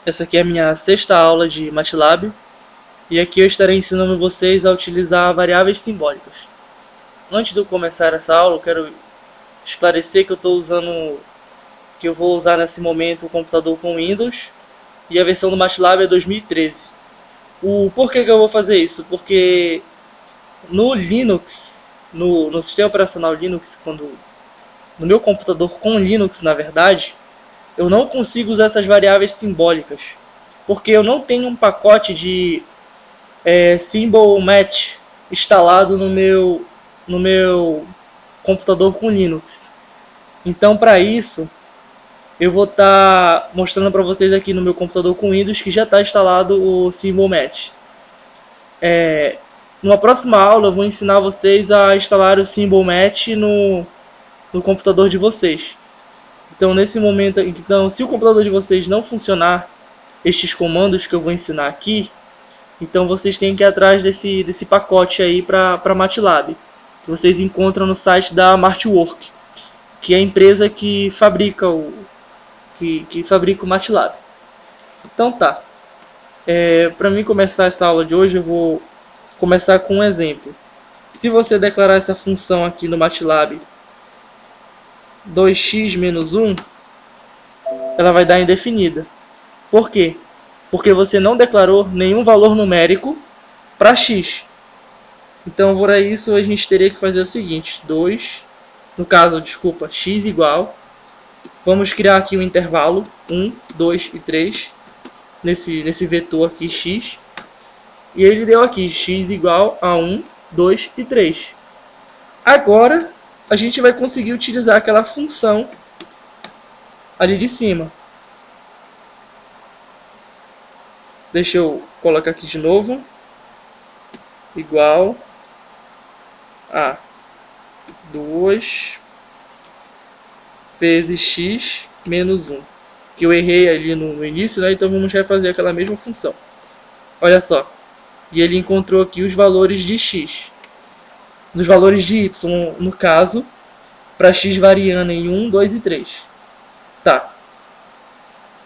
Essa aqui é a minha sexta aula de MATLAB e aqui eu estarei ensinando vocês a utilizar variáveis simbólicas. Antes de eu começar essa aula, eu quero esclarecer que eu vou usar nesse momento o computador com Windows e a versão do MATLAB é 2013. O porquê que eu vou fazer isso? Porque no Linux, no sistema operacional Linux, no meu computador com Linux, na verdade, eu não consigo usar essas variáveis simbólicas, porque eu não tenho um pacote de symbol match instalado no meu computador com Linux. Então, para isso, eu vou estar mostrando para vocês aqui no meu computador com Windows que já está instalado o symbol match. Numa próxima aula, eu vou ensinar vocês a instalar o symbol match no computador de vocês. Então, nesse momento, se o computador de vocês não funcionar, estes comandos que eu vou ensinar aqui, então vocês têm que ir atrás desse pacote aí para MATLAB, que vocês encontram no site da Martwork, que é a empresa que fabrica o MATLAB. Então tá. Para mim começar essa aula de hoje, eu vou começar com um exemplo. Se você declarar essa função aqui no MATLAB 2x menos 1, ela vai dar indefinida. Por quê? Porque você não declarou nenhum valor numérico para x. Então, por isso, a gente teria que fazer o seguinte: x igual. Vamos criar aqui um intervalo 1, 2 e 3 nesse vetor aqui x. E ele deu aqui x igual a 1, 2 e 3. Agora, a gente vai conseguir utilizar aquela função ali de cima. Deixa eu colocar aqui de novo. Igual a 2 vezes x menos 1. Que eu errei ali no início, né? Então vamos refazer aquela mesma função. Olha só. E ele encontrou aqui os valores de x. Dos valores de y, no caso, para x variando em 1, 2 e 3. Tá.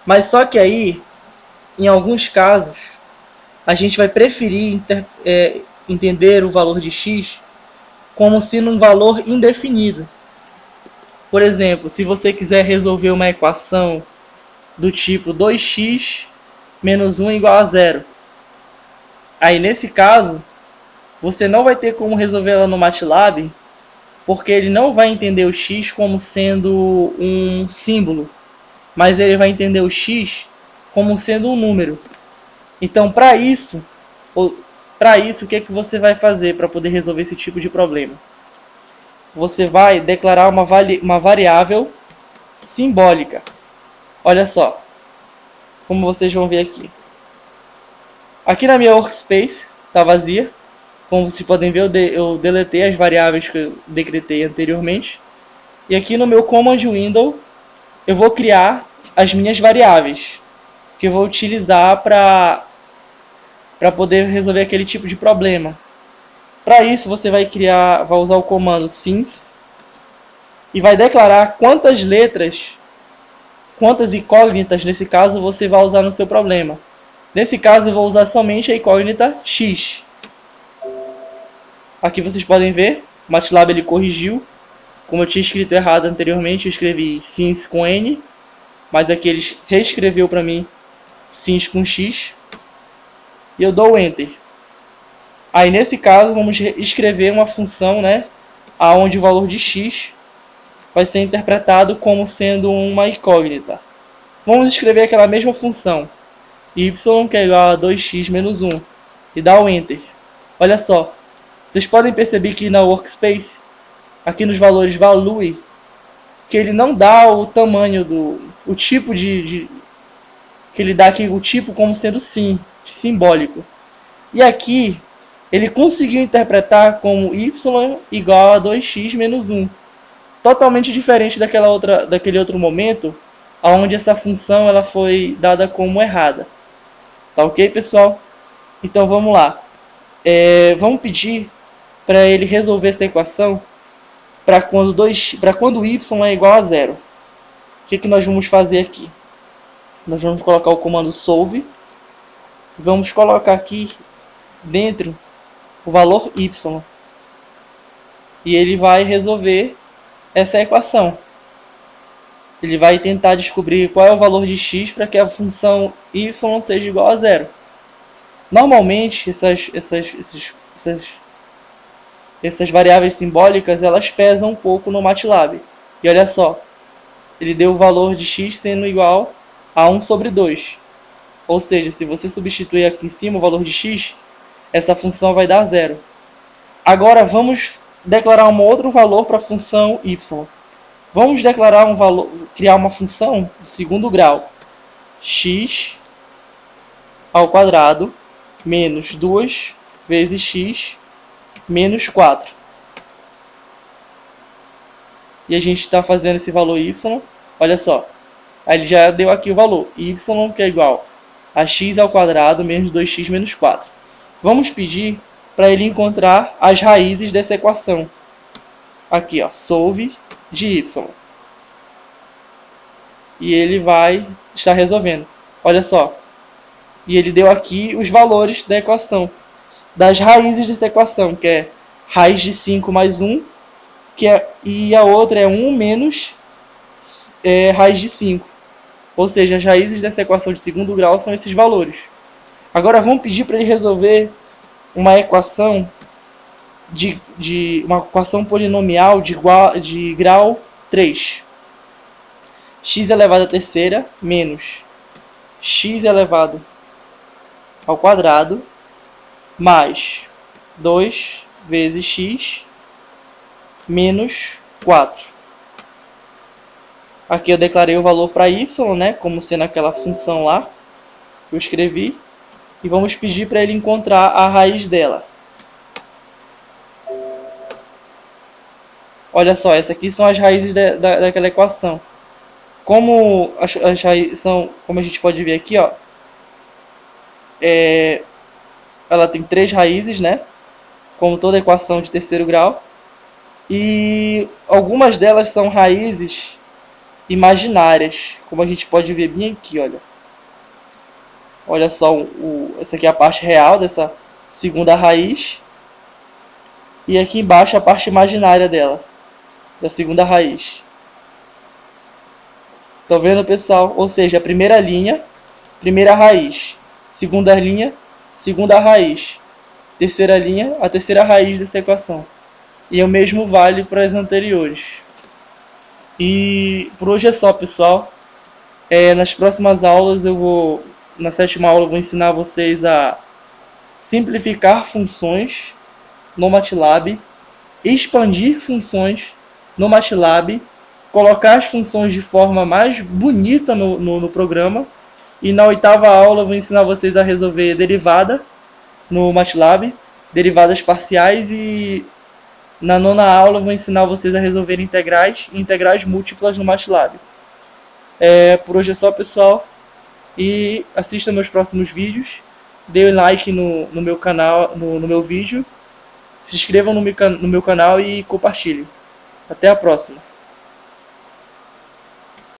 Mas só que aí, em alguns casos, a gente vai preferir entender o valor de x como sendo um valor indefinido. Por exemplo, se você quiser resolver uma equação do tipo 2x menos 1 igual a 0. Aí, nesse caso, você não vai ter como resolver ela no MATLAB, porque ele não vai entender o x como sendo um símbolo, mas ele vai entender o x como sendo um número. Então, para isso, o que você vai fazer para poder resolver esse tipo de problema? Você vai declarar uma variável simbólica. Olha só, como vocês vão ver aqui. Aqui na minha workspace está vazia. Como vocês podem ver, eu deletei as variáveis que eu decretei anteriormente. E aqui no meu command window, eu vou criar as minhas variáveis, que eu vou utilizar para poder resolver aquele tipo de problema. Para isso, você vai usar o comando since e vai declarar quantas incógnitas, nesse caso, você vai usar no seu problema. Nesse caso, eu vou usar somente a incógnita x. Aqui vocês podem ver, o MATLAB ele corrigiu. Como eu tinha escrito errado anteriormente, eu escrevi since com n, mas aqui ele reescreveu para mim since com x. E eu dou Enter. Aí nesse caso vamos escrever uma função, né, onde o valor de x vai ser interpretado como sendo uma incógnita. Vamos escrever aquela mesma função, y que é igual a 2x menos 1, e dar o Enter. Olha só, vocês podem perceber que na workspace, aqui nos valores value, que ele não dá o tamanho o tipo que ele dá aqui o tipo como sendo simbólico. E aqui ele conseguiu interpretar como y igual a 2x menos 1. Totalmente diferente daquele outro momento, onde essa função ela foi dada como errada. Tá ok, pessoal? Então vamos lá. Vamos pedir para ele resolver essa equação para quando y é igual a 0. O que nós vamos fazer aqui? Nós vamos colocar o comando solve. Vamos colocar aqui dentro o valor y. E ele vai resolver essa equação. Ele vai tentar descobrir qual é o valor de x para que a função y seja igual a zero. Normalmente, essas variáveis simbólicas, elas pesam um pouco no MATLAB. E olha só, ele deu o valor de x sendo igual a 1 sobre 2. Ou seja, se você substituir aqui em cima o valor de x, essa função vai dar zero. Agora vamos declarar um outro valor para a função y. Vamos declarar um valor, criar uma função de segundo grau. X ao quadrado menos 2 vezes x menos 4. E a gente está fazendo esse valor y. Olha só. Aí ele já deu aqui o valor. Y que é igual a x ao quadrado menos 2x menos 4. Vamos pedir para ele encontrar as raízes dessa equação. Aqui, ó, solve de y. E ele vai estar resolvendo. Olha só. E ele deu aqui os valores da equação. Das raízes dessa equação, que é raiz de 5 mais 1, e a outra é 1 menos raiz de 5. Ou seja, as raízes dessa equação de segundo grau são esses valores. Agora vamos pedir para ele resolver uma equação uma equação polinomial de grau 3. X elevado à terceira menos x elevado ao quadrado mais 2 vezes x menos 4. Aqui eu declarei o valor para y, né, como sendo aquela função lá que eu escrevi. E vamos pedir para ele encontrar a raiz dela. Olha só, essas aqui são as raízes daquela equação. Como as raízes são, como a gente pode ver aqui, ó, ela tem 3 raízes, né? Como toda equação de terceiro grau. E algumas delas são raízes imaginárias, como a gente pode ver bem aqui, olha. Olha só, essa aqui é a parte real dessa segunda raiz. E aqui embaixo a parte imaginária dela, da segunda raiz. Estão vendo, pessoal? Ou seja, a primeira linha, primeira raiz. Segunda linha, segunda raiz. Terceira linha, a terceira raiz dessa equação. E o mesmo vale para as anteriores. E por hoje é só, pessoal. Nas próximas aulas na 7ª aula eu vou ensinar vocês a simplificar funções no MATLAB, expandir funções no MATLAB, colocar as funções de forma mais bonita no programa. E na 8ª aula eu vou ensinar vocês a resolver derivada no MATLAB, derivadas parciais, e na 9ª aula eu vou ensinar vocês a resolver integrais e integrais múltiplas no MATLAB. Por hoje é só, pessoal. E assista meus próximos vídeos. Dê um like no meu canal, no meu vídeo. Se inscrevam no meu canal e compartilhem. Até a próxima.